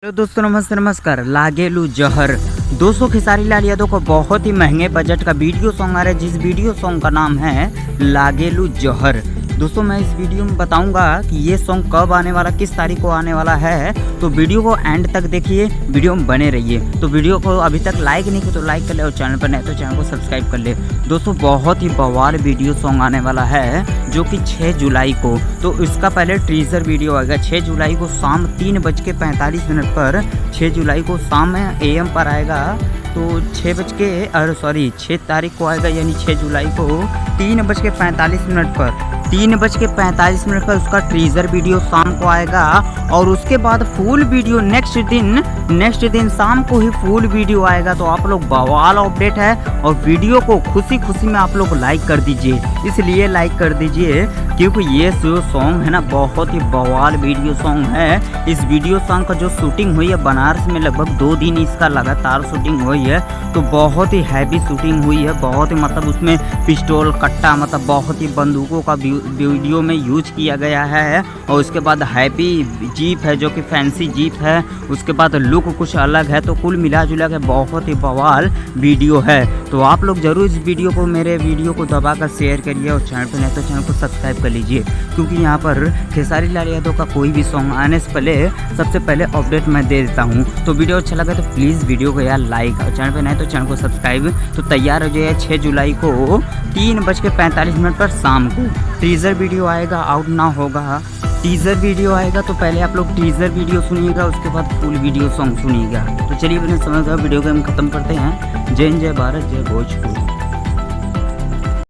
Hello दोस्तों, नमस्ते नमस्कार। लागेलू जहर दोस्तों, खेसारी लाल यादव को बहुत ही महंगे बजट का वीडियो सॉन्ग आ रहा है, जिस वीडियो सॉन्ग का नाम है लागेलू जहर। दोस्तों मैं इस वीडियो में बताऊंगा कि ये सॉन्ग कब आने वाला, किस तारीख को आने वाला है, तो वीडियो को एंड तक देखिए, वीडियो में बने रहिए। तो वीडियो को अभी तक लाइक नहीं किया तो लाइक कर ले, और चैनल पर नहीं तो चैनल को सब्सक्राइब कर ले। दोस्तों बहुत ही बवाल वीडियो सॉन्ग आने वाला है, जो कि 6 जुलाई को। तो इसका पहले टीजर वीडियो आएगा 6 जुलाई को शाम 3:45 पर। 6 जुलाई को शाम AM पर आएगा, तो 6 तारीख को आएगा, यानी 6 जुलाई को 3:45 पर। 3:45 पर उसका टीजर वीडियो शाम को आएगा, और उसके बाद फुल वीडियो नेक्स्ट दिन शाम को ही फुल वीडियो आएगा। तो आप लोग बवाल अपडेट है, और वीडियो को खुशी खुशी में आप लोग लाइक कर दीजिए। इसलिए लाइक कर दीजिए क्योंकि ये जो सॉन्ग है ना, बहुत ही बवाल वीडियो सॉन्ग है। इस वीडियो सॉन्ग का जो शूटिंग हुई है बनारस में, लगभग 2 दिन इसका लगातार शूटिंग हुई है। तो बहुत ही हैवी शूटिंग हुई है, बहुत ही मतलब उसमें पिस्टल कट्टा, मतलब बहुत ही बंदूकों का वीडियो में यूज किया गया है। और उसके बाद हैवी जीप है, जो कि फैंसी जीप है। उसके बाद लुक कुछ अलग है। तो कुल मिला जुला के बहुत ही बवाल वीडियो है। तो आप लोग जरूर इस वीडियो को, मेरे वीडियो को दबाकर शेयर करिए, और चैनल पर नहीं तो चैनल को सब्सक्राइब कर लीजिए, क्योंकि यहाँ पर खेसारी लाल यादव का कोई भी सॉन्ग आने से पहले सबसे पहले अपडेट मैं दे देता हूँ। तो वीडियो अच्छा लगा तो प्लीज़ वीडियो को यार लाइक, और चैनल पर नहीं तो चैनल को सब्सक्राइब। तो तैयार हो जाइए, 6 जुलाई को 3:45 पर शाम को टीजर वीडियो आएगा, आउट ना होगा। टीजर वीडियो आएगा तो पहले आप लोग टीजर वीडियो सुनिएगा, उसके बाद फुल वीडियो सॉन्ग सुनिएगा। तो चलिए बिना समय का वीडियो को हम खत्म करते हैं। जय हिंद, जय भारत, जय भोजपुरी।